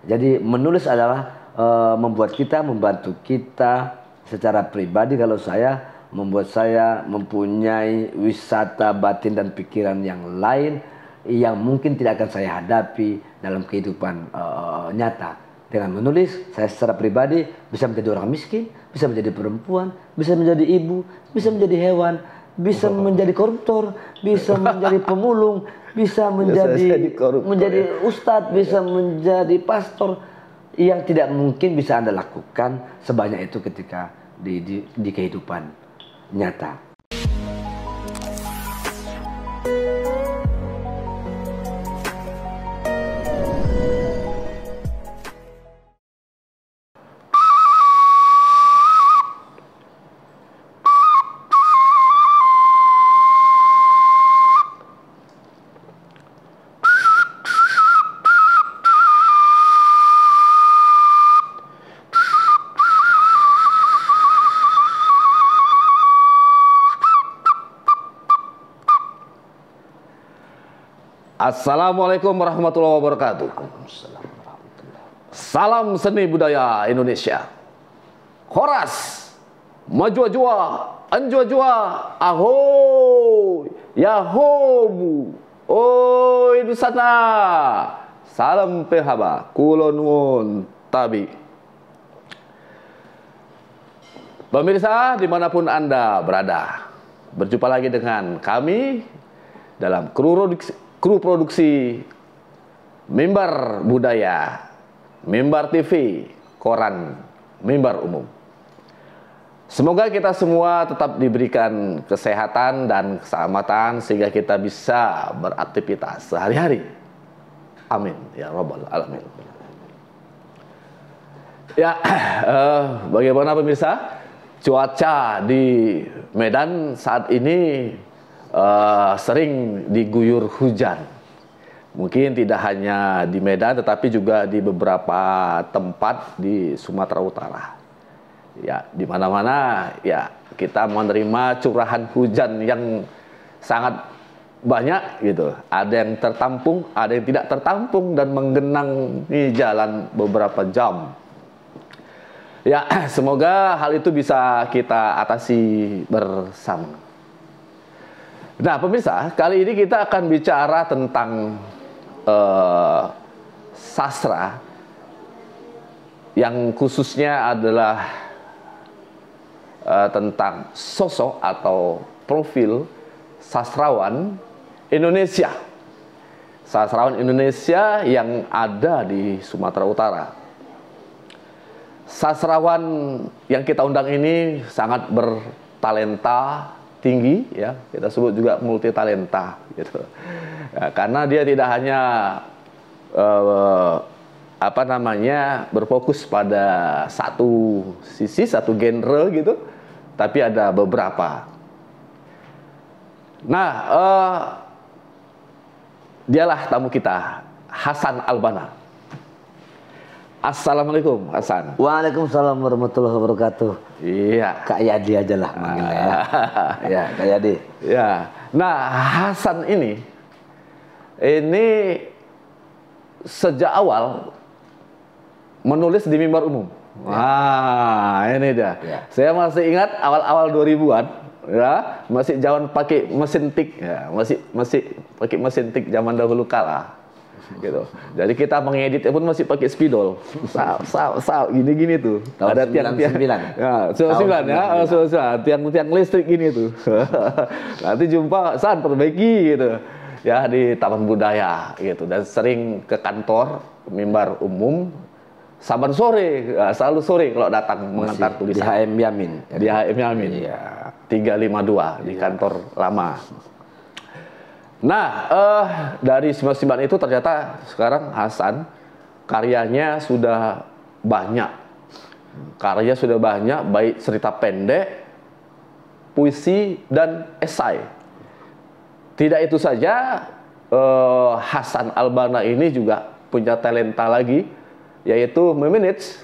Jadi menulis adalah membantu kita secara pribadi. Kalau saya membuat saya mempunyai wisata batin dan pikiran yang lain yang mungkin tidak akan saya hadapi dalam kehidupan nyata. Dengan menulis, saya secara pribadi bisa menjadi orang miskin, bisa menjadi perempuan, bisa menjadi ibu, bisa menjadi hewan, bisa menjadi koruptor, bisa menjadi pemulung, bisa menjadi ustadz, bisa menjadi pastor. Yang tidak mungkin bisa Anda lakukan sebanyak itu ketika di kehidupan nyata. Assalamualaikum warahmatullahi wabarakatuh. Salam seni budaya Indonesia. Horas, majua-jua, anjua-jua, ahoy, yahobu, oi dusana. Salam pehaba, kulon won tabi. Pemirsa dimanapun Anda berada, berjumpa lagi dengan kami dalam kru produksi Mimbar Budaya, Mimbar TV, Koran Mimbar Umum. Semoga kita semua tetap diberikan kesehatan dan keselamatan sehingga kita bisa beraktivitas sehari-hari. Amin ya rabbal alamin. Ya, bagaimana pemirsa? Cuaca di Medan saat ini sering diguyur hujan. Mungkin tidak hanya di Medan tetapi juga di beberapa tempat di Sumatera Utara. Ya, di mana-mana ya kita menerima curahan hujan yang sangat banyak gitu. Ada yang tertampung, ada yang tidak tertampung dan menggenangi jalan beberapa jam. Ya, semoga hal itu bisa kita atasi bersama. Nah, pemirsa, kali ini kita akan bicara tentang sastra yang khususnya adalah tentang sosok atau profil sastrawan Indonesia. Sastrawan Indonesia yang ada di Sumatera Utara. Sastrawan yang kita undang ini sangat bertalenta tinggi, ya, kita sebut juga multi talenta gitu. Ya, karena dia tidak hanya berfokus pada satu sisi, satu genre gitu, tapi ada beberapa. Nah, dialah tamu kita, Hasan Albana. Assalamualaikum, Hasan. Waalaikumsalam warahmatullahi wabarakatuh. Iya, Kak Yadi aja lah manggilnya ya. Ya, Kak Yadi. Ya. Nah, Hasan ini sejak awal menulis di Mimbar Umum. Wah, ini dia. Ya. Saya masih ingat awal-awal 2000-an, ya, masih zaman pakai mesin tik, ya, masih pakai mesin tik zaman dahulu kala. Gitu. Jadi kita mengedit pun masih pakai spidol. Gini-gini tuh. Tahun ada tiang-tiang. Ya, 99 ya, tiang-tiang listrik gini tuh. Nanti jumpa San perbaiki gitu. Ya, di Taman Budaya gitu, dan sering ke kantor Mimbar Umum saban sore, selalu sore kalau datang mengantar tulisan. Di HM Yamin. Di HM Yamin. Iya. 352 di kantor lama. Nah, dari 99 itu ternyata sekarang Hasan karyanya sudah banyak. Karyanya sudah banyak, baik cerita pendek, puisi, dan esai. Tidak itu saja, Hasan Albana ini juga punya talenta lagi, yaitu memanage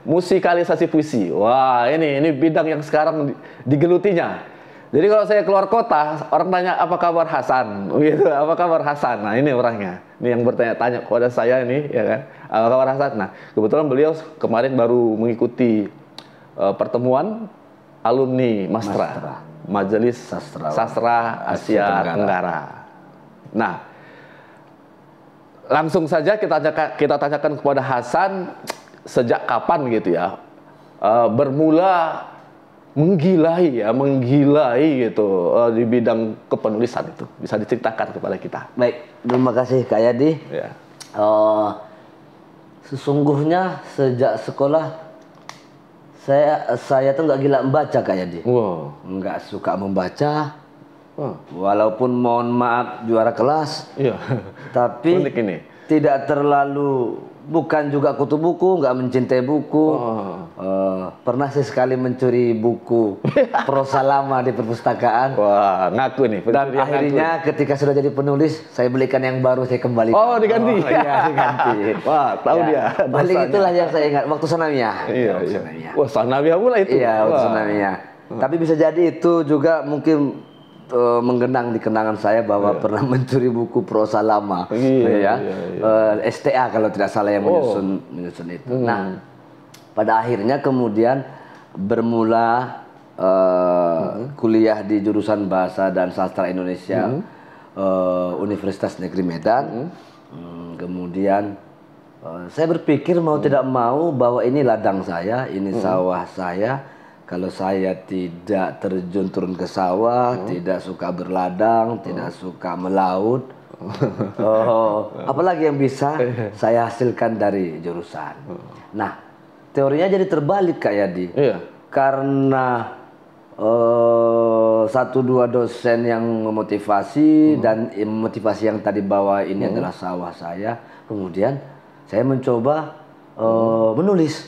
musikalisasi puisi. Wah, ini bidang yang sekarang digelutinya. Jadi kalau saya keluar kota, orang tanya apa kabar Hasan, gitu. Apa kabar Hasan? Nah ini orangnya, ini yang bertanya-tanya kepada saya ini, ya kan? Apa kabar Hasan? Nah kebetulan beliau kemarin baru mengikuti pertemuan alumni Mastra, Majelis Sastra Asia Tenggara. Nah langsung saja kita tanyakan kepada Hasan sejak kapan gitu ya bermula menggilai gitu di bidang kepenulisan itu, bisa diceritakan kepada kita. Baik, terima kasih Kak Yadi. Ya. Sesungguhnya sejak sekolah saya tuh nggak gila membaca Kak Yadi. Wow. Nggak suka membaca. Walaupun mohon maaf juara kelas. Iya. Tapi unik ini. Tidak terlalu, bukan juga kutu buku, nggak mencintai buku. Pernah sih sekali mencuri buku prosa lama di perpustakaan. Wah, ngaku nih. Dan akhirnya ketika sudah jadi penulis, saya belikan yang baru, saya kembalikan. Oh, diganti? Iya, diganti. Wah, tahu ya, dia. Paling itulah yang saya ingat, waktu Sanawiyah. Iya, iya. Wah, Sanawiyah pula itu? Iya, waktu Sanawiyah. Tapi bisa jadi itu juga mungkin menggenang di kenangan saya bahwa pernah mencuri buku prosa lama, STA kalau tidak salah yang menyusun itu. Nah, pada akhirnya kemudian bermula kuliah di jurusan Bahasa dan Sastra Indonesia, Universitas Negeri Medan. Kemudian saya berpikir mau tidak mau bahwa ini ladang saya, ini sawah saya. Kalau saya tidak terjun turun ke sawah, tidak suka berladang, tidak suka melaut, apalagi yang bisa saya hasilkan dari jurusan. Nah, teorinya jadi terbalik Kak Yadi. Iya. Karena satu dua dosen yang memotivasi dan motivasi yang tadi bawa ini adalah sawah saya. Kemudian saya mencoba menulis.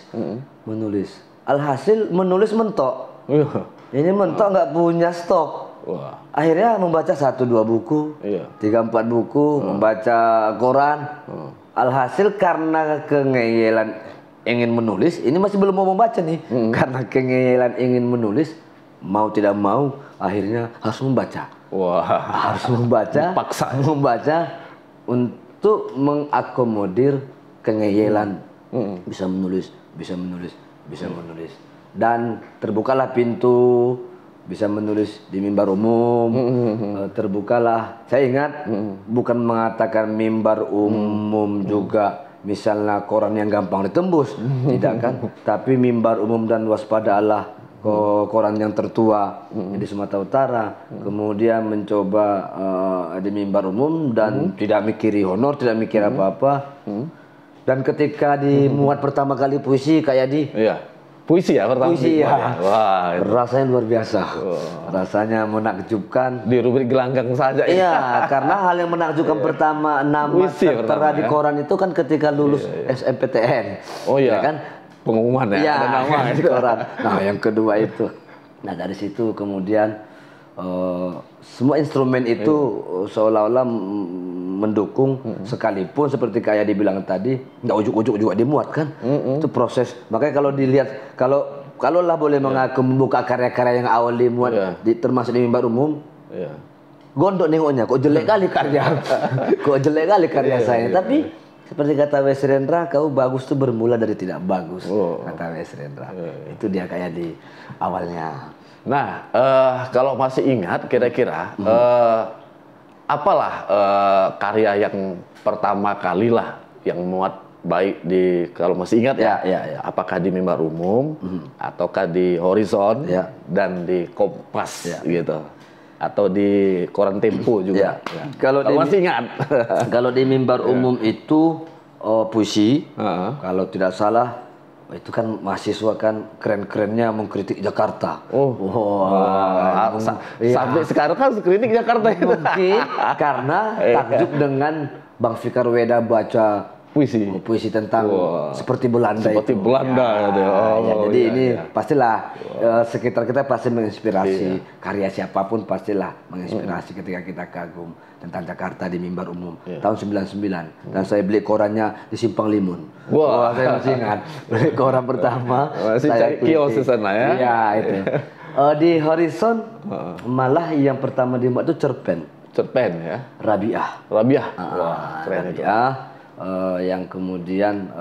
Alhasil menulis mentok. Ini mentok nggak punya stok. Wah. Akhirnya membaca 1-2 buku, 3-4 buku, membaca koran. Alhasil karena kengeyelan ingin menulis, ini masih belum mau membaca nih. Karena kengeyelan ingin menulis, mau tidak mau akhirnya harus membaca. Wah. Harus membaca, membaca untuk mengakomodir kengeyelan. Bisa menulis. Dan terbukalah pintu bisa menulis di mimbar umum. Terbukalah, saya ingat bukan mengatakan mimbar umum juga misalnya koran yang gampang ditembus, tidak kan, tapi mimbar umum dan waspadalah koran yang tertua di Sumatera Utara. Kemudian mencoba di mimbar umum dan tidak mikiri honor, tidak mikir apa-apa. Dan ketika dimuat pertama kali puisi Kak Yadi, puisi ya pertama. Puisi ya. Wah, rasanya luar biasa. Rasanya menakjubkan. Di rubrik gelanggang saja. Iya, karena hal yang menakjubkan pertama nama tertera di koran itu kan ketika lulus SNMPTN. Oh iya. Ya kan? Pengumuman ya. Ada nama di koran. Nah, yang kedua itu. Nah, dari situ kemudian semua instrumen itu seolah-olah mendukung, sekalipun seperti kayak dibilang tadi nggak ujuk-ujuk juga dimuat kan. Itu proses. Makanya kalau dilihat, kalau lah boleh mengaku membuka karya-karya yang awal dimuat termasuk di mimbar umum, gondok nengoknya kok jelek kali karya. Kok jelek kali karya saya. Tapi seperti kata W. Srendra, kau bagus tuh bermula dari tidak bagus, kata W. Srendra. Itu dia kayak di awalnya. Nah, kalau masih ingat kira-kira apalah karya yang pertama kali lah yang muat baik di, kalau masih ingat apakah di mimbar umum ataukah di Horizon dan di Kompas gitu, atau di koran Tempo juga. Kalau masih ingat. Kalau di mimbar umum itu puisi, kalau tidak salah. Itu kan mahasiswa kan keren-kerennya mengkritik Jakarta. Sampai sekarang kan kritik Jakarta itu. Mungkin karena takjub dengan Bang Fikar Weda baca puisi tentang seperti Belanda. Seperti itu. Belanda. Jadi ini pastilah sekitar kita pasti menginspirasi. Karya siapapun pastilah menginspirasi ketika kita kagum tentang Jakarta di mimbar umum tahun 99. Dan saya beli korannya di Simpang Limun. Saya masih ingat beli koran pertama. Masih cari kios di sana ya? Iya itu. Di Horizon malah yang pertama dibuat itu cerpen. Cerpen ya. Rabiah. Rabiah. Wah, keren itu. Rabiah yang kemudian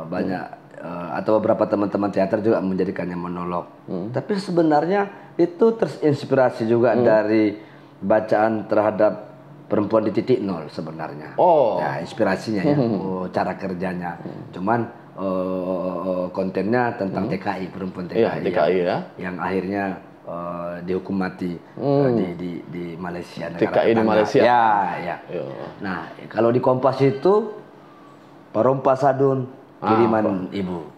banyak atau beberapa teman-teman teater juga menjadikannya monolog. Tapi sebenarnya itu terinspirasi juga dari bacaan terhadap Perempuan di Titik Nol sebenarnya. Oh. Ya, inspirasinya ya, cara kerjanya. Cuman kontennya tentang TKI, perempuan TKI, Iya, TKI ya. yang akhirnya dihukum mati di Malaysia. TKI di Malaysia. Ya, ya. Nah, kalau di Kompas itu Parompa Sadun, kiriman ibu.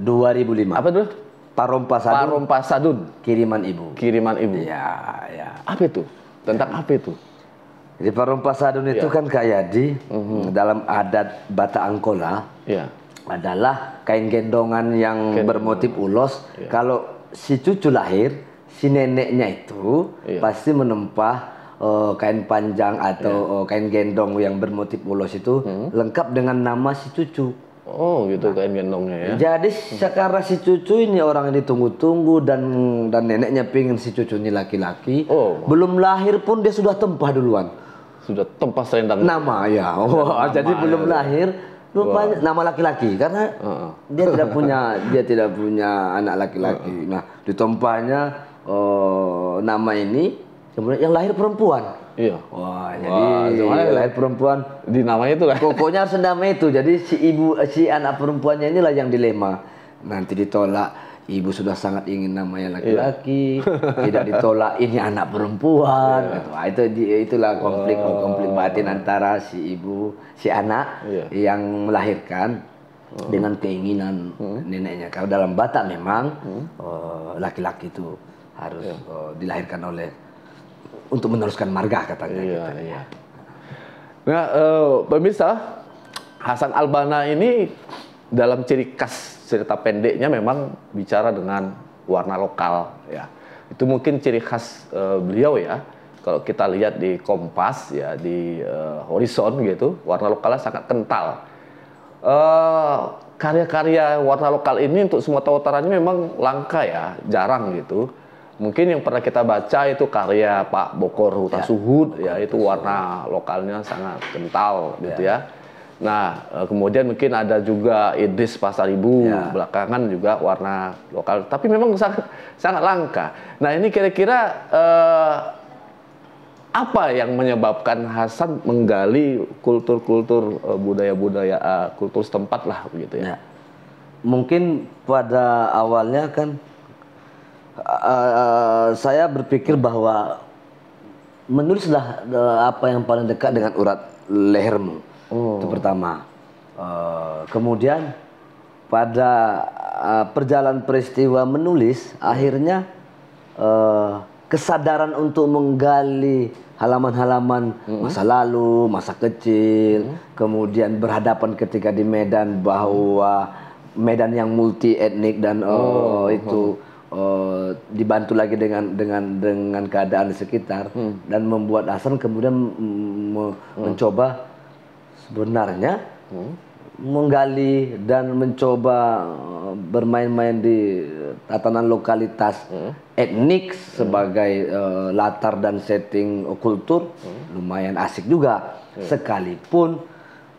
2005. Apa tuh? Parompa Sadun. Parompa Sadun, Kiriman ibu. kiriman ibu. Ya, ya. Apa itu? Tentang apa itu? Jadi Parompa Sadun itu kan Kak Yadi, dalam adat Batak Angkola, Ya. adalah kain gendongan yang bermotif ulos. Kalau si cucu lahir, si neneknya itu pasti menempah kain panjang atau kain gendong yang bermotif ulos itu lengkap dengan nama si cucu. Oh, gitu kain gendongnya ya. Jadi sekarang si cucu ini orang yang ditunggu-tunggu dan neneknya pingin si cucu ini laki-laki. Belum lahir pun dia sudah tempah duluan. Sudah tempah selendang. Nama ya. Jadi belum lahir rupanya nama laki-laki karena dia tidak punya anak laki-laki. Nah, ditempahnya nama ini, kemudian yang lahir perempuan. Iya. Wah, jadi yang lahir perempuan di namanya itu kan. pokoknya harus nama itu. Jadi si anak perempuannya inilah yang dilema. Nanti ditolak, ibu sudah sangat ingin namanya laki-laki, tidak ditolak ini anak perempuan. Itulah konflik batin antara si ibu, si anak yang melahirkan dengan keinginan neneknya. Kalau dalam Batak memang laki-laki itu harus dilahirkan untuk meneruskan marga katanya. Iya. Nah, pemirsa, Hasan Albana ini dalam ciri khas cerita pendeknya memang bicara dengan warna lokal ya. Itu mungkin ciri khas beliau ya. Kalau kita lihat di Kompas ya, di Horizon gitu, warna lokalnya sangat kental. Karya-karya warna lokal ini untuk Sumatera Utara ini memang langka ya, jarang gitu. Mungkin yang pernah kita baca itu karya Pak Bokor Hutasuhud ya, itu warna lokalnya sangat kental gitu ya. Nah, kemudian mungkin ada juga Idris Pasaribu belakangan juga warna lokal, tapi memang sangat langka. Nah, ini kira-kira apa yang menyebabkan Hasan menggali kultur-kultur budaya-budaya kultur setempat lah begitu ya? Mungkin pada awalnya kan saya berpikir bahwa menulislah apa yang paling dekat dengan urat lehermu. Itu pertama. Kemudian pada perjalanan peristiwa menulis, akhirnya kesadaran untuk menggali halaman-halaman masa lalu, masa kecil, kemudian berhadapan ketika di Medan bahwa Medan yang multi etnik dan itu dibantu lagi dengan keadaan di sekitar dan membuat Hasan kemudian mencoba sebenarnya menggali dan mencoba bermain-main di tatanan lokalitas etnik sebagai latar dan setting kultur lumayan asik juga. Sekalipun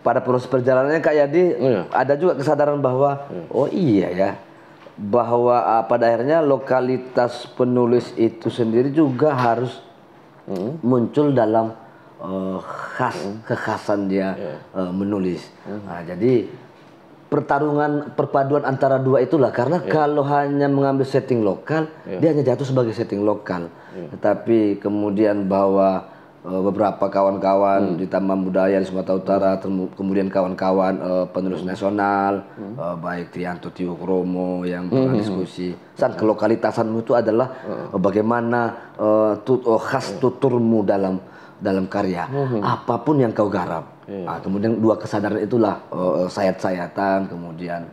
pada proses perjalanannya Kak Yadi ada juga kesadaran bahwa oh iya ya, bahwa pada akhirnya lokalitas penulis itu sendiri juga harus muncul dalam kekhasan dia menulis. Nah, jadi perpaduan antara dua itulah, karena kalau hanya mengambil setting lokal, dia hanya jatuh sebagai setting lokal. Tetapi kemudian bahwa beberapa kawan-kawan di Taman Budaya di Sumatera Utara, kemudian kawan-kawan penulis nasional, baik Trianto Tiukromo yang pernah diskusi, sang kelokalitasanmu itu adalah bagaimana khas tuturmu dalam karya, apapun yang kau garap. Nah, kemudian dua kesadaran itulah sayat-sayatan, kemudian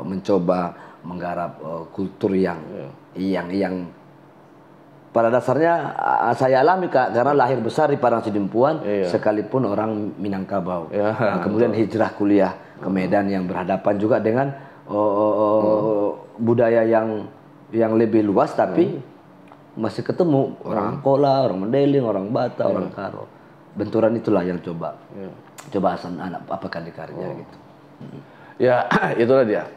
mencoba menggarap kultur yang pada dasarnya saya alami Kak, karena lahir besar di Padang Sidimpuan, sekalipun orang Minangkabau. Nah, kemudian hijrah kuliah ke Medan yang berhadapan juga dengan budaya yang yang lebih luas, tapi masih ketemu orang Angkola, orang Mandailing, orang Batak, orang Karo. Benturan itulah yang coba Hasan apakan di karya gitu. Ya, itulah dia.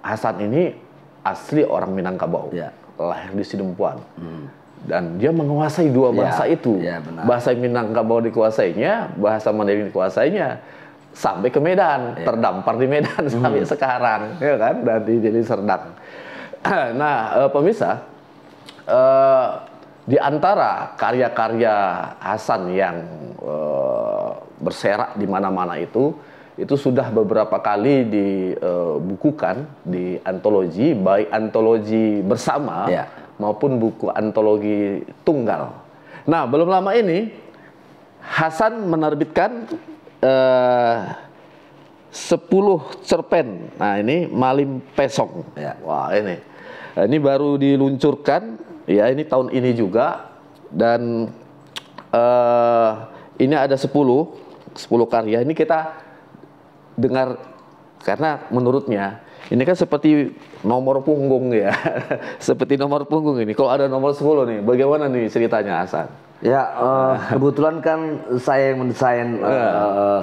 Hasan ini asli orang Minangkabau, lahir di Sidempuan. Dan dia menguasai dua bahasa itu. Benar. Bahasa Minangkabau dikuasainya, bahasa Mandailing dikuasainya, sampai ke Medan, terdampar di Medan sampai sekarang, ya kan? Dan jadi Serdang. Nah, pemirsa, di antara karya-karya Hasan yang berserak di mana-mana itu sudah beberapa kali dibukukan di antologi, baik antologi bersama maupun buku antologi tunggal. Nah, belum lama ini Hasan menerbitkan 10 cerpen. Nah, ini Malim Pesong. Wah, ini baru diluncurkan ya, ini tahun ini juga, dan ini ada 10 karya. Ini kita dengar karena menurutnya ini kan seperti nomor punggung ya. Seperti nomor punggung ini. Kalau ada nomor 10 nih, bagaimana nih ceritanya Hasan? Ya, kebetulan kan saya yang mendesain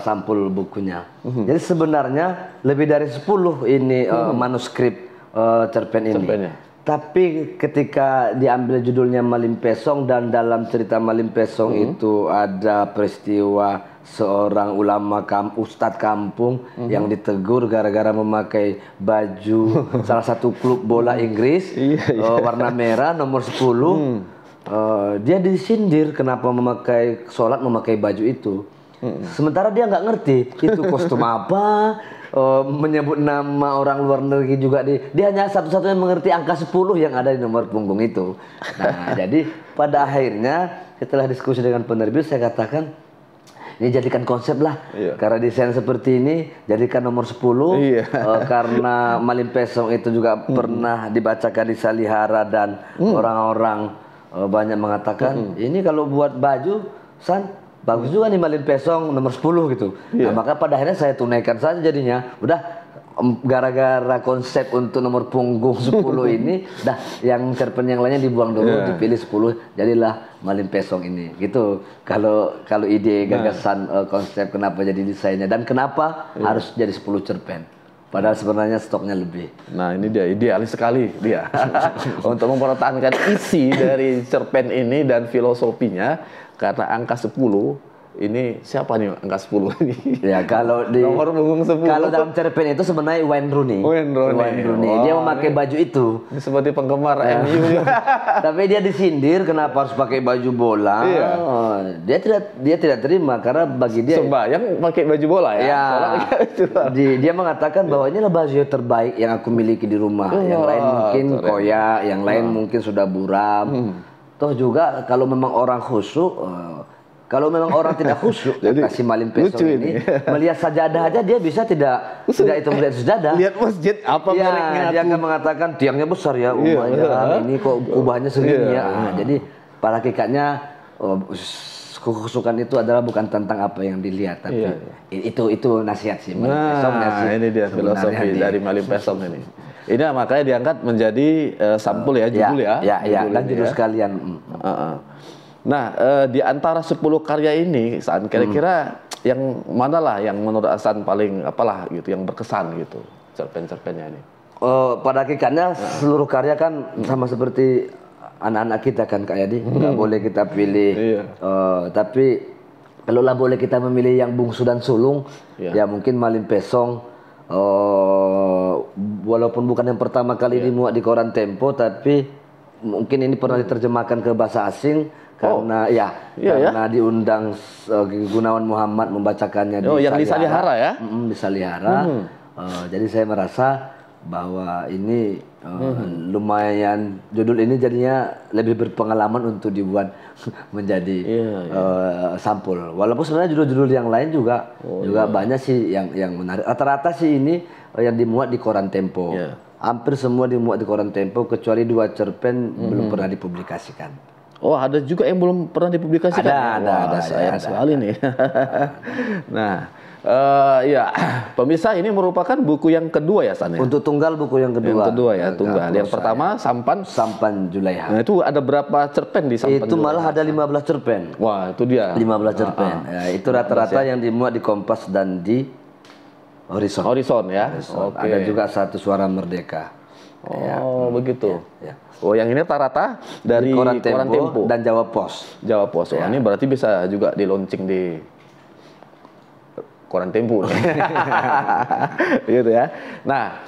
sampul bukunya. Jadi sebenarnya lebih dari 10 ini manuskrip cerpen ini. Cerpennya. Tapi ketika diambil judulnya Malim Pesong, dan dalam cerita Malim Pesong itu ada peristiwa seorang ulama ustadz kampung yang ditegur gara-gara memakai baju salah satu klub bola Inggris warna merah nomor 10. Dia disindir kenapa sholat memakai baju itu. Sementara dia nggak ngerti itu kostum apa, menyebut nama orang luar negeri juga. Dia hanya satu-satunya mengerti angka 10 yang ada di nomor punggung itu. Nah, jadi pada akhirnya setelah diskusi dengan penerbit, saya katakan ini jadikan konsep lah, karena desain seperti ini jadikan nomor 10. Karena Malim Pesong itu juga pernah dibacakan di Salihara, dan orang-orang banyak mengatakan ini kalau buat baju San bagus juga nih Malim Pesong nomor 10 gitu. Nah, maka pada akhirnya saya tunaikan saja jadinya. Udah, gara-gara konsep untuk nomor punggung 10 ini, dah yang cerpen yang lainnya dibuang dulu, dipilih 10, jadilah Malim Pesong ini. Gitu. Kalau ide gagasan konsep kenapa jadi desainnya dan kenapa harus jadi 10 cerpen. Padahal sebenarnya stoknya lebih. Nah, ini dia idealis sekali dia untuk mempertahankan isi dari cerpen ini dan filosofinya, karena angka 10 ini siapa nih angka 10 ini? Ya, kalau di nomor punggung 10. Kalau dalam cerpen itu sebenarnya Wayne Rooney. Dia memakai baju itu. Seperti penggemar MU. Tapi dia disindir kenapa harus pakai baju bola. Dia tidak terima karena bagi dia sembahyang pakai baju bola ya. Dia mengatakan bahwa inilah baju terbaik yang aku miliki di rumah. Yang lain mungkin koyak, yang lain mungkin sudah buram. Toh juga kalau memang orang khusyuk, kalau memang orang tidak khusyuk, kasih Malim Pesong ini melihat sajadah aja dia bisa tidak itu melihat sajadah. Lihat masjid apa mereknya? Dia akan mengatakan tiangnya besar ya, ini kok kubahnya segini ya. Nah, jadi pada hakikatnya kekhusukan itu adalah bukan tentang apa yang dilihat, tapi itu nasihat sih. Malim Pesong, ini dia filosofi dari Malim Pesong ini. Ini makanya diangkat menjadi sampul ya, judul ya. Dan judul sekalian. Nah, di antara 10 karya ini, Hasan, kira-kira yang mana lah yang menurut Hasan paling apalah gitu, yang berkesan gitu, cerpen-cerpennya ini? Pada hakikatnya seluruh karya kan sama seperti anak-anak kita kan, Kak Yadi, nggak boleh kita pilih. Tapi kalau lah boleh kita memilih yang bungsu dan sulung, ya mungkin Malim Pesong. Walaupun bukan yang pertama kali dimuat di koran Tempo, tapi mungkin ini pernah diterjemahkan ke bahasa asing. Karena karena diundang Gunawan Muhammad membacakannya di Salihara ya? Di Salihara. Jadi saya merasa bahwa ini lumayan, judul ini jadinya lebih berpengalaman untuk dibuat menjadi sampul. Walaupun sebenarnya judul-judul yang lain juga banyak sih yang menarik. Rata-rata sih ini yang dimuat di koran Tempo. Hampir semua dimuat di koran Tempo kecuali 2 cerpen belum pernah dipublikasikan. Oh, ada juga yang belum pernah dipublikasikan? Ada. Sayang sekali nih. Nah, Ya, pemirsa, ini merupakan buku yang kedua ya, San ya? Untuk tunggal buku yang kedua. Yang kedua ya, tunggal. Yang pertama Sampan. Sampan Julaiha. Nah, itu ada berapa cerpen di Sampan Itu malah Julaiha? ada 15 cerpen. Wah, itu dia. 15 cerpen. Ya, itu rata-rata yang dimuat di Kompas dan di Horizon. Horizon ya. Horizon. Oke. Ada juga Satu Suara Merdeka. Oh, begitu. Ya. Oh, yang ini rata-rata dari Di Koran Tempo dan Jawa Pos. Jawa Pos. Wah, ini berarti bisa juga di launching di Koran Tempo. Gitu ya. Nah,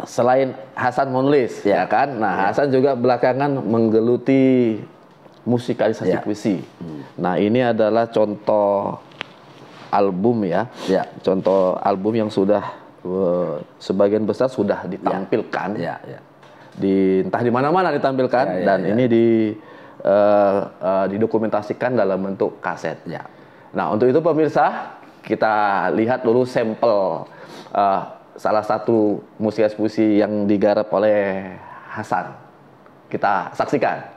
selain Hasan menulis, ya kan? Nah, Hasan juga belakangan menggeluti musikalisasi puisi. Nah, ini adalah contoh album ya. Contoh album yang sudah sebagian besar sudah ditampilkan. Entah di mana-mana ditampilkan dan ini didokumentasikan dalam bentuk kaset. Nah, untuk itu pemirsa, kita lihat dulu sampel salah satu musikalisasi puisi yang digarap oleh Hasan. Kita saksikan.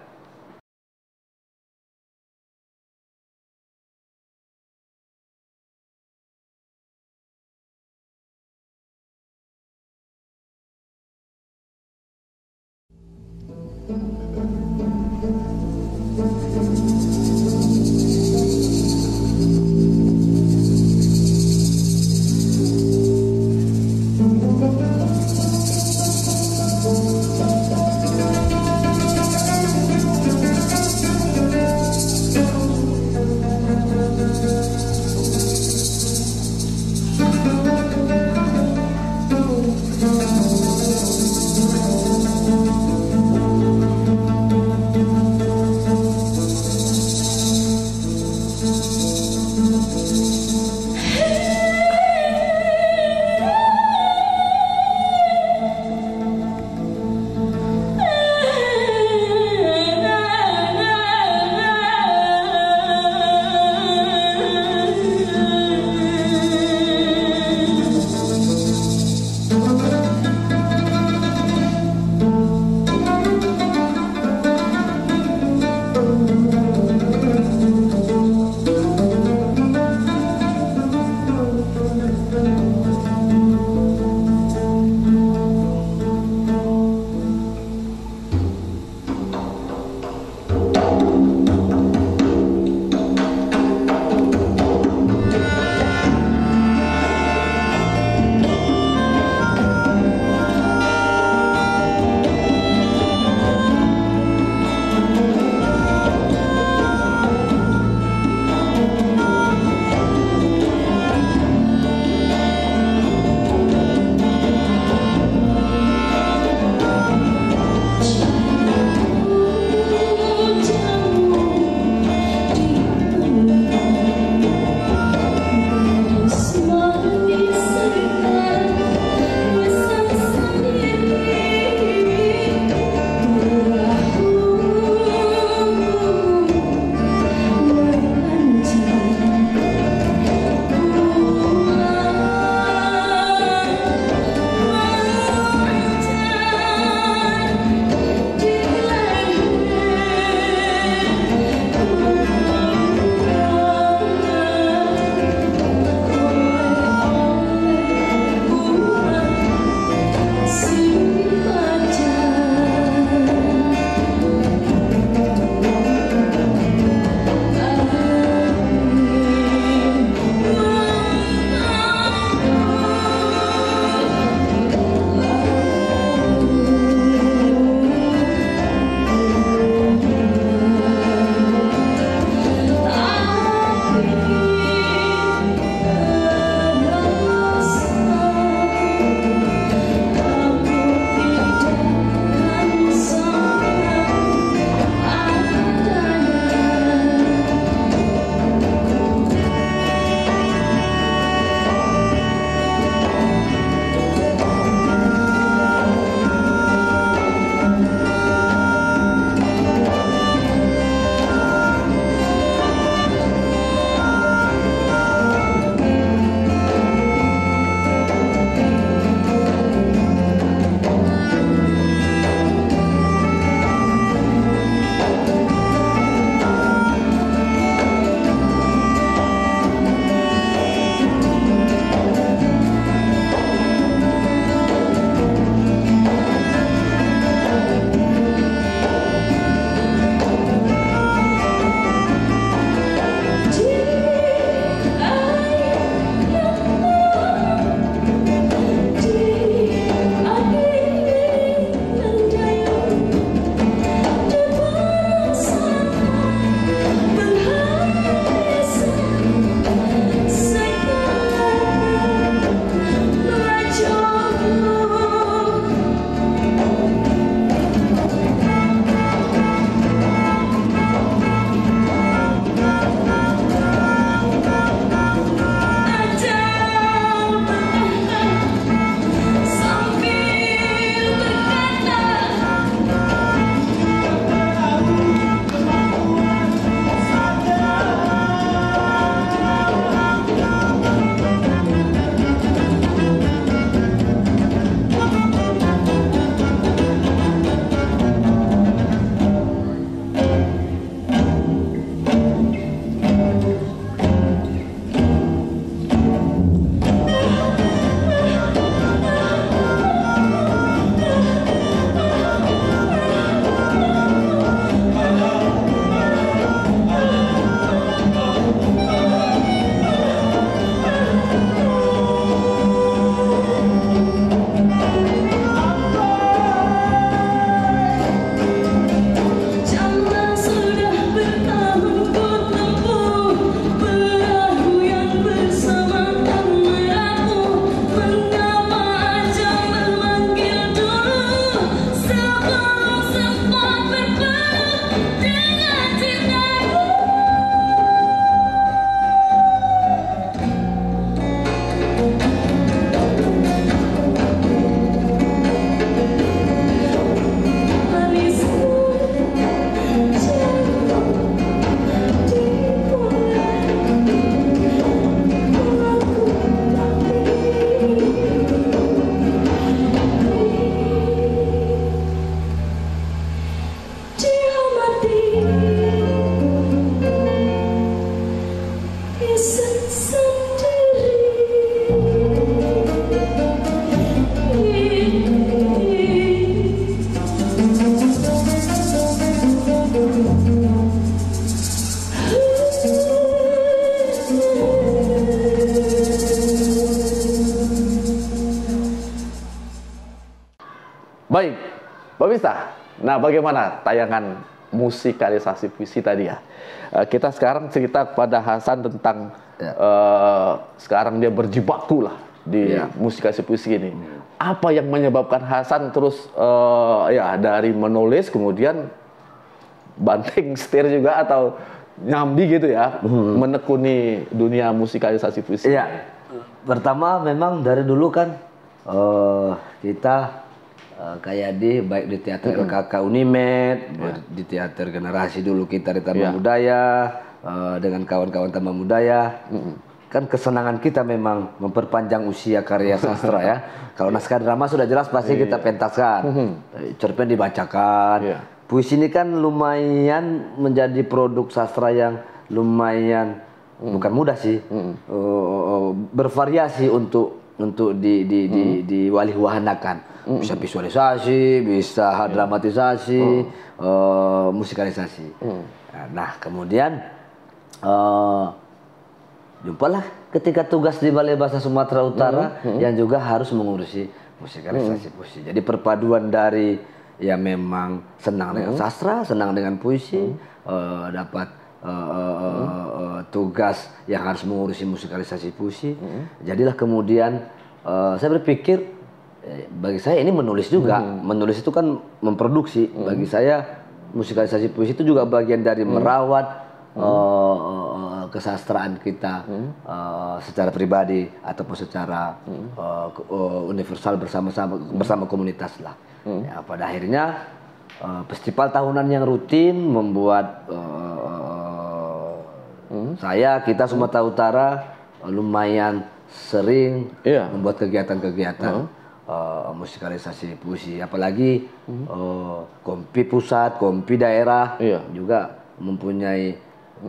Baik, pemirsa. Nah, bagaimana tayangan musikalisasi puisi tadi ya? Kita sekarang cerita kepada Hasan tentang sekarang dia berjibaku lah di musikalisasi puisi ini. Apa yang menyebabkan Hasan terus ya dari menulis kemudian banting setir juga atau nyambi gitu ya, menekuni dunia musikalisasi puisi? Iya, pertama memang dari dulu kan kita kayak baik di teater LKK Unimed, di teater generasi dulu kita di Taman Budaya, dengan kawan-kawan Taman Budaya. Kan kesenangan kita memang memperpanjang usia karya sastra ya. Kalau naskah drama sudah jelas pasti kita pentaskan, cerpen dibacakan. Puisi ini kan lumayan menjadi produk sastra yang lumayan bukan mudah sih, bervariasi untuk diwali-wahanakan. Bisa visualisasi, bisa dramatisasi, musikalisasi. Nah, kemudian jumpalah ketika tugas di Balai Bahasa Sumatera Utara yang juga harus mengurusi musikalisasi puisi. Jadi perpaduan dari ya memang senang dengan sastra, senang dengan puisi, dapat tugas yang harus mengurusi musikalisasi puisi. Jadilah kemudian saya berpikir bagi saya ini menulis juga. Menulis itu kan memproduksi. Bagi saya musikalisasi puisi itu juga bagian dari merawat kesastraan kita secara pribadi ataupun secara universal bersama komunitas lah. Ya, pada akhirnya festival tahunan yang rutin membuat kita Sumatera Utara lumayan sering membuat kegiatan-kegiatan musikalisasi puisi, apalagi Kompi pusat, Kompi daerah juga mempunyai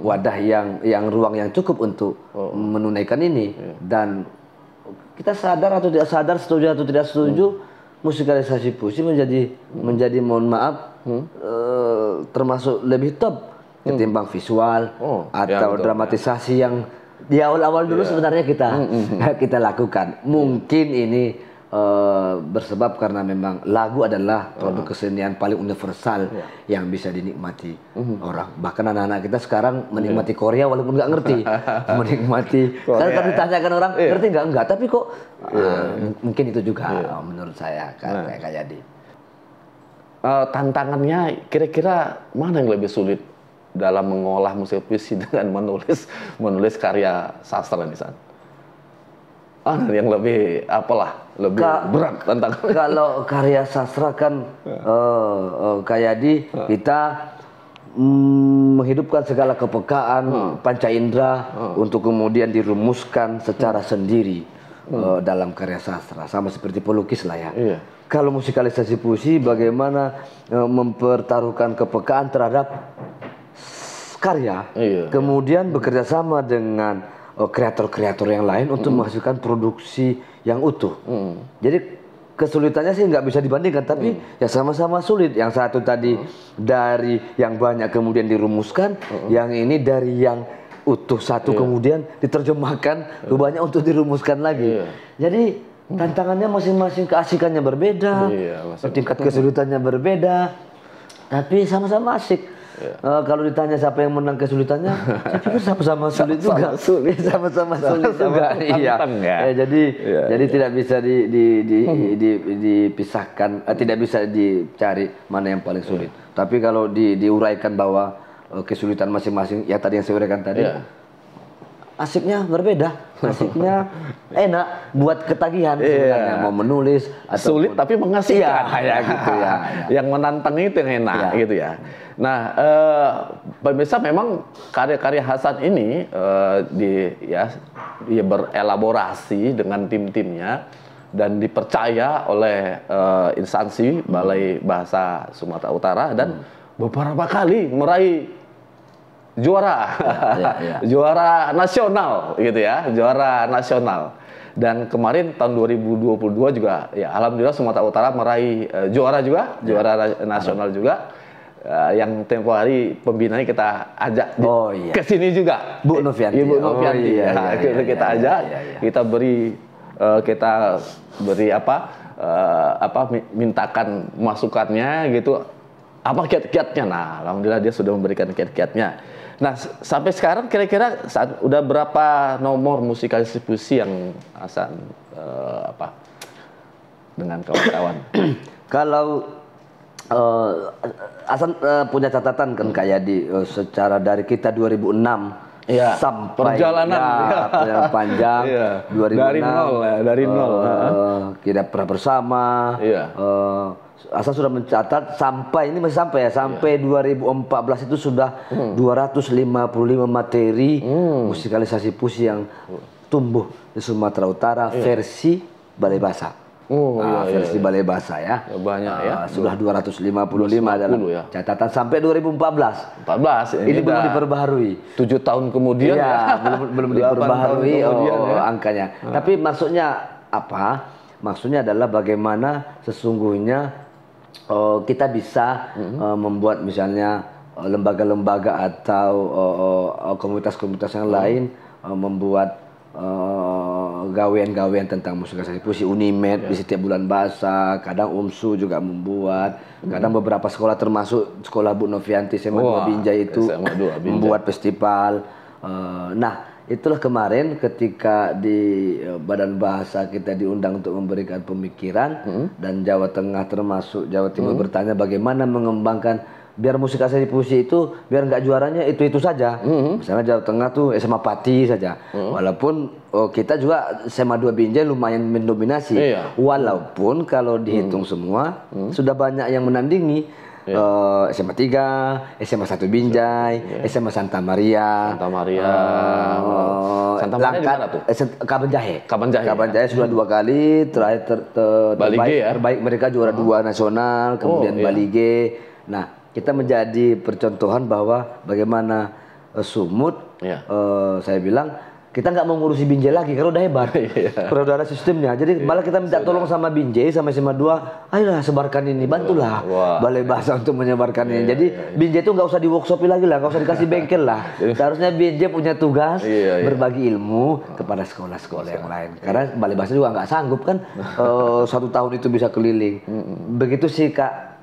wadah yang ruang yang cukup untuk menunaikan ini. Dan kita sadar atau tidak sadar, setuju atau tidak setuju, musikalisasi puisi menjadi mohon maaf termasuk lebih top ketimbang visual atau dramatisasi yang di awal-awal dulu sebenarnya kita lakukan. Mungkin ini bersebab karena memang lagu adalah produk kesenian paling universal yang bisa dinikmati orang. Bahkan anak-anak kita sekarang menikmati Korea walaupun nggak ngerti. Menikmati. Kalau ditanyakan orang ngerti nggak? Tapi kok mungkin itu juga menurut saya kayak jadi. Tantangannya kira-kira mana yang lebih sulit dalam mengolah musik puisi dengan menulis karya sastra misalnya? Yang lebih lebih berat tantangannya? Kalau karya sastra kan kayak kita menghidupkan segala kepekaan panca indera untuk kemudian dirumuskan secara sendiri dalam karya sastra, sama seperti pelukis lah ya. Kalau musikalisasi puisi bagaimana mempertaruhkan kepekaan terhadap karya, kemudian bekerja sama dengan kreator-kreator yang lain untuk menghasilkan produksi yang utuh. Jadi kesulitannya sih nggak bisa dibandingkan, tapi ya sama-sama sulit. Yang satu tadi dari yang banyak kemudian dirumuskan, yang ini dari yang utuh satu kemudian diterjemahkan ke banyak untuk dirumuskan lagi. Jadi tantangannya masing-masing, keasikannya berbeda, tingkat kesulitannya berbeda, tapi sama-sama asik. Kalau ditanya siapa yang menang kesulitannya, saya pikir sama-sama sulit juga. Sama-sama sulit juga. Jadi tidak bisa dipisahkan, tidak bisa dicari mana yang paling sulit. Tapi kalau diuraikan bahwa kesulitan masing-masing, ya tadi yang saya uraikan tadi, asiknya berbeda, asiknya enak buat ketagihan sebenarnya mau menulis sulit tapi mengasihkan gitu ya. Yang menantang itu yang enak gitu ya. Nah, pemirsa memang karya-karya Hasan ini dia berelaborasi dengan tim-timnya dan dipercaya oleh instansi Balai Bahasa Sumatera Utara dan beberapa kali meraih juara, ya. juara nasional gitu ya, juara nasional. Dan kemarin tahun 2022 juga, ya alhamdulillah Sumatera Utara meraih juara juga, juara nasional juga. Yang tempo hari pembinanya kita ajak ke sini juga, Bu Novianti. Ibu Novianti, kita ajak, kita beri mintakan masukannya gitu, apa kiat-kiatnya. Nah, alhamdulillah dia sudah memberikan kiat-kiatnya. Nah, sampai sekarang kira-kira udah berapa nomor musikalisasi puisi yang Hasan dengan kawan-kawan? Kalau Hasan punya catatan kan kayak secara dari kita 2006 sampai perjalanan panjang 2006 dari nol kita pernah bersama. Hasan sudah mencatat sampai ini masih sampai 2014 itu sudah 255 materi musikalisasi puisi yang tumbuh di Sumatera Utara versi Balai Bahasa. Versi Balai Bahasa ya. Banyak sudah 255 dalam catatan sampai 2014. Ini belum diperbaharui. 7 tahun kemudian belum diperbaharui angkanya. Tapi maksudnya apa? Maksudnya adalah bagaimana sesungguhnya kita bisa membuat misalnya lembaga-lembaga atau komunitas-komunitas yang lain membuat gawean-gawean tentang musikalisasi puisi. Unimed di setiap bulan bahasa, kadang UMSU juga membuat, kadang beberapa sekolah termasuk sekolah Bu Novianti SMA 2 Binjai itu membuat festival. Nah, itulah kemarin ketika di Badan Bahasa kita diundang untuk memberikan pemikiran dan Jawa Tengah termasuk Jawa Timur bertanya bagaimana mengembangkan biar musikalisasi puisi itu biar nggak juaranya itu saja. Misalnya Jawa Tengah tuh SMA Pati saja. Walaupun kita juga SMA 2 Binjai lumayan mendominasi. Walaupun kalau dihitung semua sudah banyak yang menandingi. SMA 3, SMA 1 Binjai, SMA Santa Maria. Santa Maria di mana tuh? Kabanjahe sudah 2 kali, terakhir terbaik mereka juara 2 nasional, kemudian Balige. Nah, kita menjadi percontohan bahwa bagaimana Sumut, saya bilang kita nggak mau ngurusi Binjai lagi karena udah hebat, karena udah ada sistemnya. Jadi malah kita minta tolong sama Binjai sama SMA 2, ayolah sebarkan ini, bantulah Balai Bahasa untuk menyebarkan ini. Jadi Binjai itu nggak usah di workshopi lagi lah, nggak usah dikasih bengkel lah. Seharusnya Binjai punya tugas berbagi ilmu kepada sekolah-sekolah yang lain. Karena Balai Bahasa juga nggak sanggup kan 1 tahun itu bisa keliling. Begitu sih Kak.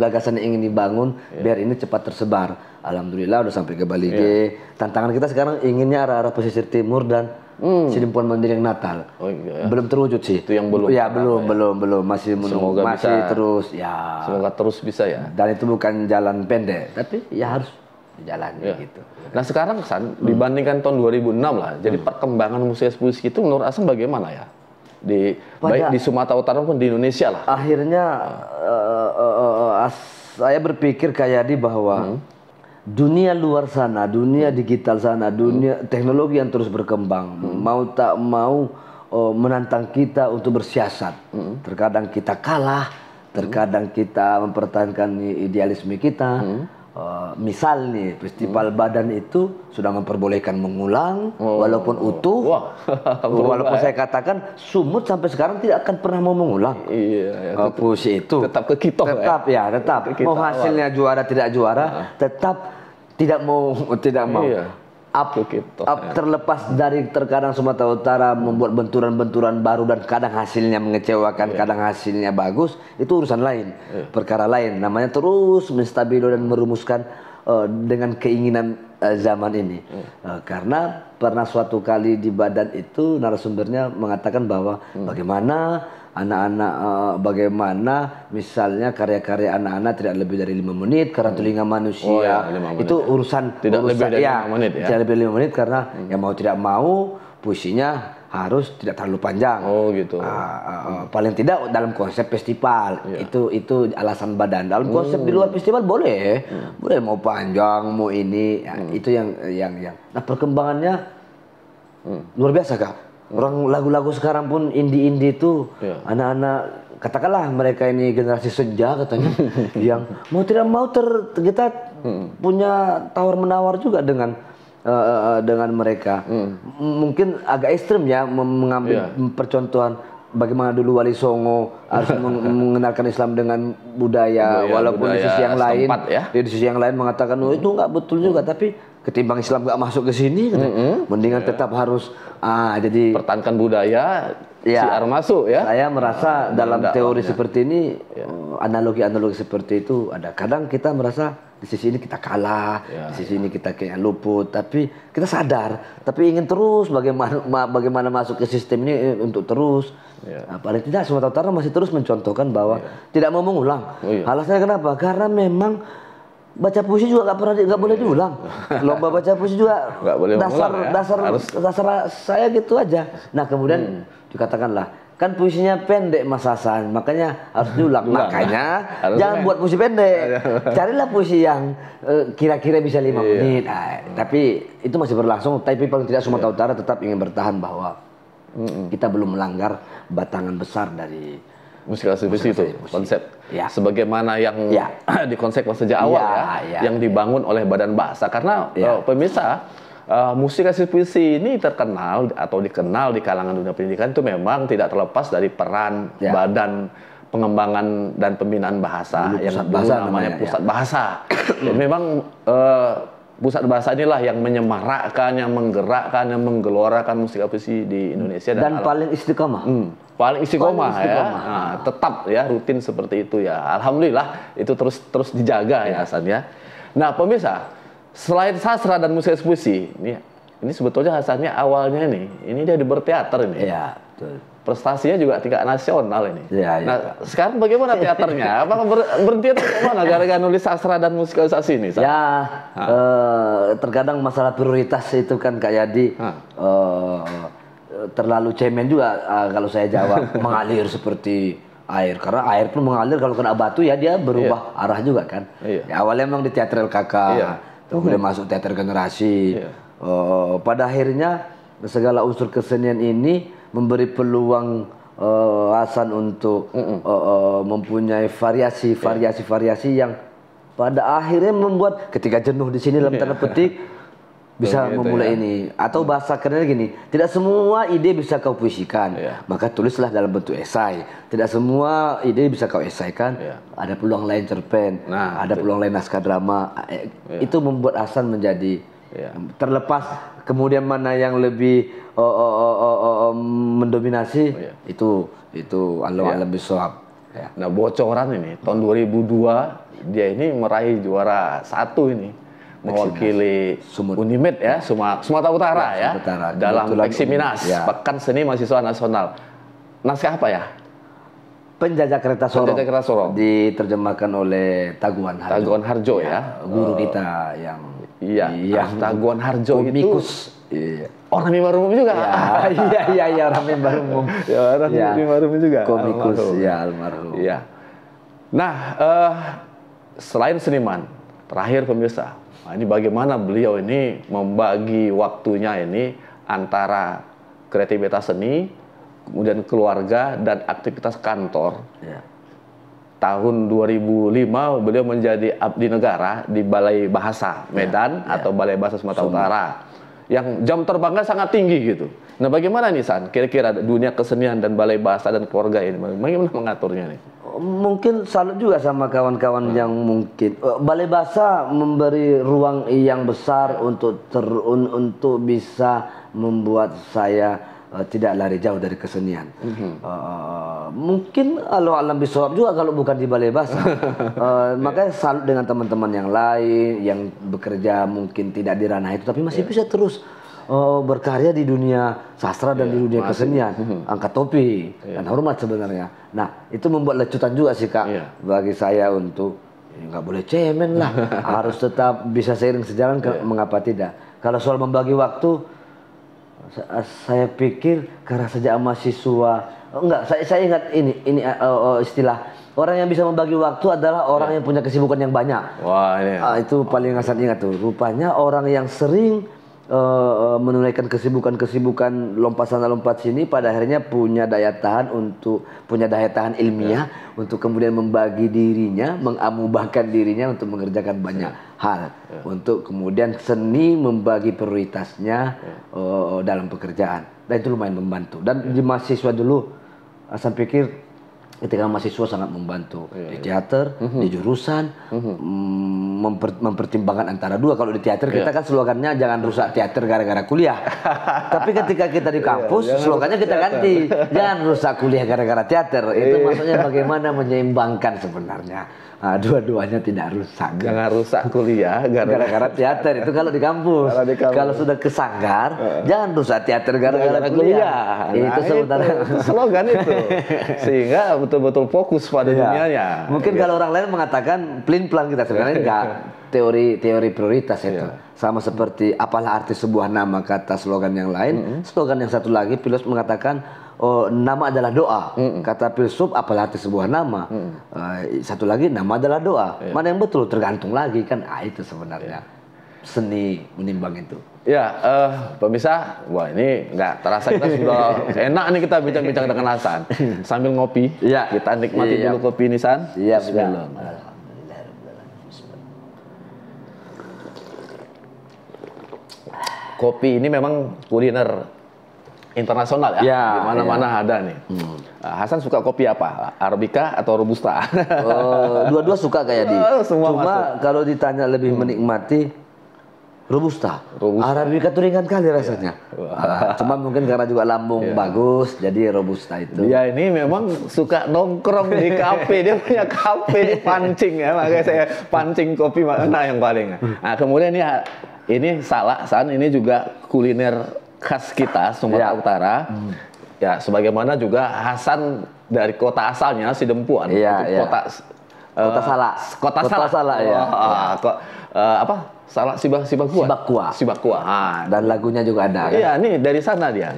Gagasan yang ingin dibangun biar ini cepat tersebar. Alhamdulillah udah sampai ke Balige. Tantangan kita sekarang inginnya arah-arah pesisir timur dan Sidimpuan Mandiri yang Natal. Belum terwujud sih. Itu yang belum. Belum masih menunggu, masih terus semoga terus bisa ya. Dan itu bukan jalan pendek, tapi ya harus dijalani gitu. Nah, sekarang San dibandingkan tahun 2006 lah. Jadi perkembangan musik puisi itu menurut Hasan bagaimana ya? Baik di Sumatera Utara maupun di Indonesia lah. Akhirnya saya berpikir kayak bahwa dunia luar sana, dunia digital sana, dunia teknologi yang terus berkembang, mau tak mau menantang kita untuk bersiasat. Terkadang kita kalah, terkadang kita mempertahankan idealisme kita. Misal nih festival Badan itu sudah memperbolehkan mengulang walaupun utuh. Walaupun saya katakan Sumut sampai sekarang tidak akan pernah mau mengulang. Puisi itu tetap ke kita. Tetap. Mau hasilnya juara tidak juara, tetap tidak mau. Terlepas dari terkadang Sumatera Utara membuat benturan-benturan baru dan kadang hasilnya mengecewakan, kadang hasilnya bagus, itu urusan lain, perkara lain. Namanya terus menstabilo dan merumuskan dengan keinginan zaman ini. Karena pernah suatu kali di Badan itu narasumbernya mengatakan bahwa bagaimana bagaimana misalnya karya-karya anak-anak tidak lebih dari 5 menit karena telinga manusia. 5 menit, itu urusan tidak lebih dari 5 menit ya. Tidak lebih dari 5 menit karena yang mau tidak mau puisinya harus tidak terlalu panjang. Gitu. Paling tidak dalam konsep festival. Itu alasan Badan. Dalam konsep di luar festival boleh mau panjang, mau ini. Itu yang. Nah, perkembangannya luar biasa Kak. Orang lagu-lagu sekarang pun indie-indie itu anak-anak katakanlah mereka ini generasi senja katanya yang mau tidak mau kita punya tawar menawar juga dengan mereka. Mungkin agak ekstrim ya mengambil percontohan bagaimana dulu Wali Songo harus mengenalkan Islam dengan budaya, walaupun di sisi yang lain di sisi yang lain mengatakan oh itu nggak betul juga, tapi ketimbang Islam nggak masuk ke sini mendingan tetap harus jadi pertahankan budaya siar masuk ya. Saya merasa dalam teori seperti ini analogi-analogi seperti itu ada. Kadang kita merasa di sisi ini kita kalah, di sisi ini kita kayak luput, tapi kita sadar, tapi ingin terus bagaimana masuk ke sistem ini untuk terus. Nah, paling tidak Sumatera Utara masih terus mencontohkan bahwa tidak mau mengulang. Alasannya kenapa? Karena memang baca puisi juga nggak boleh diulang. Lomba baca puisi juga dasar saya gitu aja. Nah kemudian dikatakanlah kan puisinya pendek Mas Hasan, makanya harus diulang. Makanya jangan buat puisi pendek. Carilah puisi yang kira-kira bisa 5 menit. Tapi itu masih berlangsung. Tapi paling tidak Sumatera Utara tetap ingin bertahan bahwa kita belum melanggar batangan besar dari musikalisasi puisi itu konsep sebagaimana yang dikonsepkan sejak awal yang dibangun oleh Badan Bahasa. Karena pemirsa, musikalisasi puisi ini terkenal atau dikenal di kalangan dunia pendidikan itu memang tidak terlepas dari peran Badan Pengembangan dan Pembinaan Bahasa yang dulu namanya Pusat Bahasa. Memang Pusat Bahasa inilah yang menyemarakkan, yang menggerakkan, yang menggelorakan musik puisi di Indonesia dan paling istiqomah. Paling istiqomah ya. Nah, tetap ya rutin seperti itu ya. Alhamdulillah itu terus dijaga ya Hasan ya. Nah, pemirsa, selain sastra dan musik puisi, ini sebetulnya Hasannya awalnya ini dia di berteater ini. Iya, betul. Prestasinya juga tingkat nasional ini. Nah, sekarang bagaimana teaternya? Apakah berhenti atau bagaimana gara-gara nulis sastra dan musikalisasi ini? Terkadang masalah prioritas itu kan Kak Yadi terlalu cemen juga kalau saya jawab mengalir seperti air, karena air pun mengalir kalau kena batu ya dia berubah arah juga kan. Ya, awalnya memang di teater LKK, kemudian masuk teater generasi. Pada akhirnya segala unsur kesenian ini memberi peluang Hasan untuk mempunyai variasi yang pada akhirnya membuat ketika jenuh di sini dalam tanda petik bisa memulai ini. Atau bahasa kerennya gini, tidak semua ide bisa kau puisikan, maka tulislah dalam bentuk esai. Tidak semua ide bisa kau esaikan, ada peluang lain cerpen, ada peluang lain naskah drama. Itu membuat Hasan menjadi terlepas kemudian mana yang lebih mendominasi, itu alam bisawab. Nah, bocoran ini tahun 2002 dia ini meraih juara 1 ini, mewakili Unimed ya, Sumatera Utara dalam Eksiminas Pekan Seni Mahasiswa Nasional. Naskah apa ya? Penjajah Kereta Sorong. Diterjemahkan oleh Taguan Harjo ya, guru kita yang Taguan Harjo komikus. Orang mimbar umum juga. Iya, orang mimbar umum. Orang mimbar umum juga. Komikus almarhum. Nah, selain seniman, terakhir pemirsa, ini bagaimana beliau ini membagi waktunya ini antara kreativitas seni, kemudian keluarga dan aktivitas kantor. Tahun 2005 beliau menjadi abdi negara di Balai Bahasa Medan atau Balai Bahasa Sumatera Utara, yang jam terbangnya sangat tinggi gitu. Nah, bagaimana nih San? Kira-kira dunia kesenian dan Balai Bahasa dan keluarga ini, bagaimana mengaturnya nih? Mungkin salut juga sama kawan-kawan yang mungkin Balai Bahasa memberi ruang yang besar untuk bisa membuat saya tidak lari jauh dari kesenian. Mungkin alam bisawab juga kalau bukan di Balai Bahasa. Makanya salut dengan teman-teman yang lain yang bekerja mungkin tidak di ranah itu, tapi masih bisa terus berkarya di dunia sastra dan di dunia kesenian. Angkat topi dan hormat sebenarnya. Nah, itu membuat lecutan juga sih Kak bagi saya untuk nggak boleh cemen lah. Harus tetap bisa seiring sejalan. Mengapa tidak? Kalau soal membagi waktu, saya pikir karena sejak mahasiswa saya ingat ini istilah orang yang bisa membagi waktu adalah orang yang punya kesibukan yang banyak. Wah, ini itu paling Hasan ingat tuh. Rupanya orang yang sering menunaikan kesibukan-kesibukan lompat sana lompat sini, pada akhirnya punya daya tahan ilmiah untuk kemudian membagi dirinya, mengamubahkan dirinya untuk mengerjakan banyak hal, untuk kemudian seni membagi prioritasnya dalam pekerjaan, dan itu lumayan membantu. Dan di mahasiswa dulu saya pikir ketika mahasiswa sangat membantu di teater, di jurusan, mempertimbangkan antara dua. Kalau di teater kita kan slogannya jangan rusak teater gara-gara kuliah. Tapi ketika kita di kampus, slogannya kita ganti, jangan rusak kuliah gara-gara teater. Itu maksudnya bagaimana menyeimbangkan sebenarnya. Nah, dua-duanya tidak rusak. Jangan rusak kuliah gara-gara teater, itu kalau di kampus. Kalau sudah ke sanggar, jangan rusak teater gara-gara kuliah. Nah, itu sebenarnya slogan itu. Sehingga betul-betul fokus pada dunianya. Mungkin kalau orang lain mengatakan pelin-pelan, kita sebenarnya enggak. Teori prioritas itu. Sama seperti apalah arti sebuah nama, kata slogan yang lain. Slogan yang satu lagi, filosof mengatakan nama adalah doa. Kata filsuf, apalah arti sebuah nama. Satu lagi, nama adalah doa. Mana yang betul? Tergantung lagi kan. Itu sebenarnya seni menimbang itu. Ya, pemirsa, wah ini nggak terasa kita sudah enak nih kita bincang-bincang dengan Hasan sambil ngopi. Kita nikmati dulu kopi ini, San. Bismillah. Kopi ini memang kuliner internasional ya, di mana-mana ada nih. Hasan suka kopi apa? Arabica atau Robusta? Dua-dua suka kayak di. Cuma kalau ditanya lebih menikmati Robusta. Arabica tuh ringan kali rasanya. Cuma mungkin karena juga lambung bagus, jadi Robusta itu. Dia ini memang suka nongkrong di kafe, dia punya kafe di pancing ya, makanya saya pancing kopi mana yang paling. Nah kemudian ini Salak, San, ini juga kuliner khas kita Sumatera Utara. Ya, sebagaimana juga Hasan dari kota asalnya Sidempuan, Kota Salak. Kota Salak ya. Apa? Salak Sibakua. Dan lagunya juga ada. Iya, nih dari sana dia.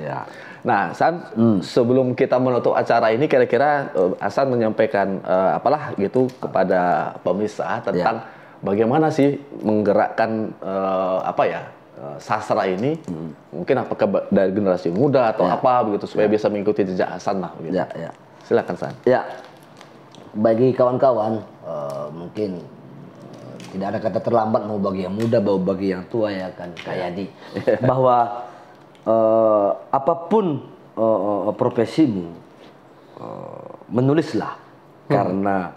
Nah, San, sebelum kita menutup acara ini, kira-kira Hasan menyampaikan apalah gitu kepada pemirsa tentang bagaimana sih menggerakkan sastra ini, mungkin apakah dari generasi muda atau apa begitu supaya bisa mengikuti jejak Hasan lah. Gitu. Silakan, San. Bagi kawan-kawan mungkin tidak ada kata terlambat, mau bagi yang muda, mau bagi yang tua ya kan, kayak di bahwa apapun profesimu, menulislah karena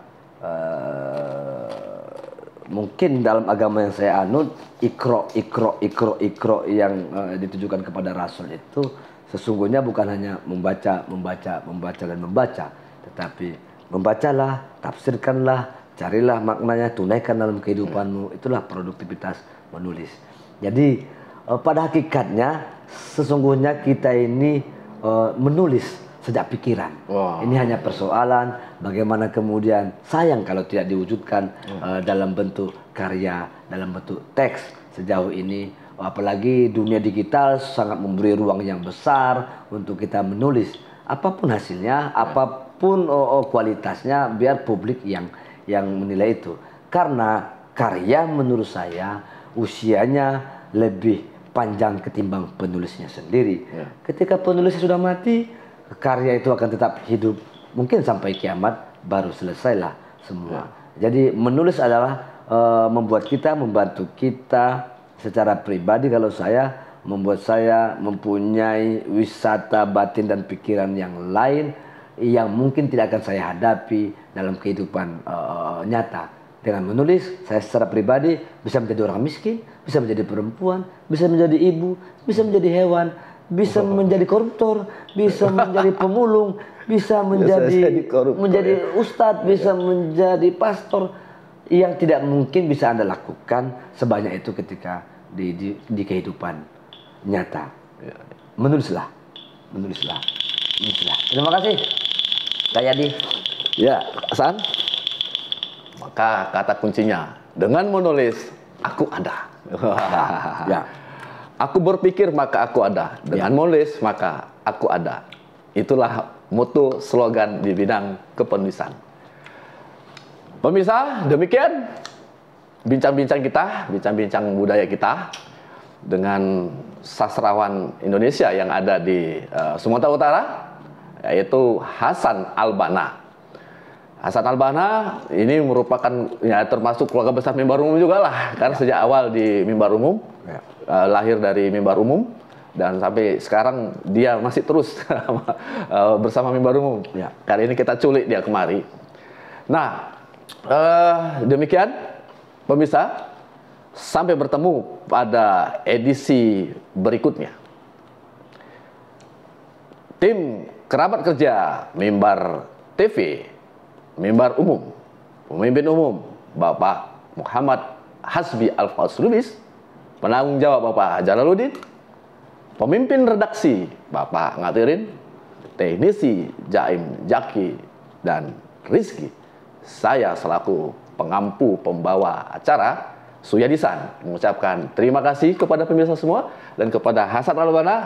mungkin dalam agama yang saya anut, ikro yang ditujukan kepada Rasul itu sesungguhnya bukan hanya membaca, tetapi membacalah, tafsirkanlah, carilah maknanya, tunaikan dalam kehidupanmu. Itulah produktivitas menulis. Jadi pada hakikatnya sesungguhnya kita ini menulis sejak pikiran. Ini hanya persoalan bagaimana kemudian sayang kalau tidak diwujudkan dalam bentuk karya, dalam bentuk teks sejauh ini. Apalagi dunia digital sangat memberi ruang yang besar untuk kita menulis. Apapun hasilnya, apapun kualitasnya, biar publik yang menilai itu. Karena karya menurut saya usianya lebih panjang ketimbang penulisnya sendiri. Ketika penulisnya sudah mati, karya itu akan tetap hidup. Mungkin sampai kiamat baru selesailah semua. Jadi menulis adalah membantu kita secara pribadi. Kalau saya membuat saya mempunyai wisata batin dan pikiran yang lain yang mungkin tidak akan saya hadapi dalam kehidupan nyata. Dengan menulis, saya secara pribadi bisa menjadi orang miskin, bisa menjadi perempuan, bisa menjadi ibu, bisa menjadi hewan, bisa menjadi koruptor, bisa menjadi pemulung, bisa menjadi ustadz, bisa menjadi pastor, yang tidak mungkin bisa Anda lakukan sebanyak itu ketika di kehidupan nyata. Menulislah. Terima kasih, Kak Yadi. Ya, Hasan. Maka kata kuncinya, dengan menulis, aku ada. Aku berpikir, maka aku ada. Dengan menulis, maka aku ada. Itulah moto slogan di bidang kepenulisan. Pemirsa, demikian bincang-bincang kita, bincang-bincang budaya kita. dengan sastrawan Indonesia yang ada di Sumatera Utara, yaitu Hasan Albana. Hasan Albana ini merupakan ya termasuk keluarga besar Mimbar Umum juga lah, karena sejak awal di Mimbar Umum, lahir dari Mimbar Umum dan sampai sekarang dia masih terus bersama Mimbar Umum. Kali ini kita culik dia kemari. Nah, demikian pemirsa, sampai bertemu pada edisi berikutnya. Tim kerabat kerja Mimbar TV, Mimbar Umum, pemimpin umum Bapak Muhammad Hasbi Alfons Lubis, penanggung jawab Bapak Jalaluddin, pemimpin redaksi Bapak Ngatirin, teknisi Jaim Jaki dan Rizky. Saya selaku pengampu pembawa acara Suyadisan mengucapkan terima kasih kepada pemirsa semua dan kepada Hasan Albana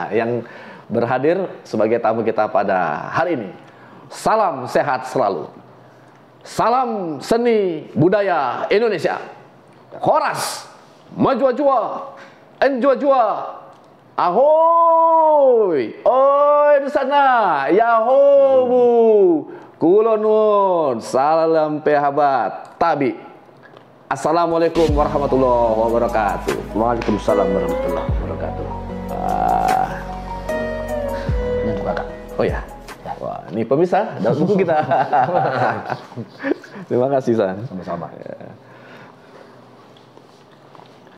yang berhadir sebagai tamu kita pada hari ini. Salam sehat selalu. Salam seni budaya Indonesia. Horas, majua-jua, enjua-jua. Ahoy, oi di sana, yaho bu. Kulo nuwun, salam pehabat, tabi. Assalamualaikum warahmatullahi wabarakatuh. Waalaikumsalam warahmatullahi wabarakatuh. Ini juga Kak. Oh ya. Wah, ini pemirsa, dapat buku kita. Terima kasih, San. Sama-sama.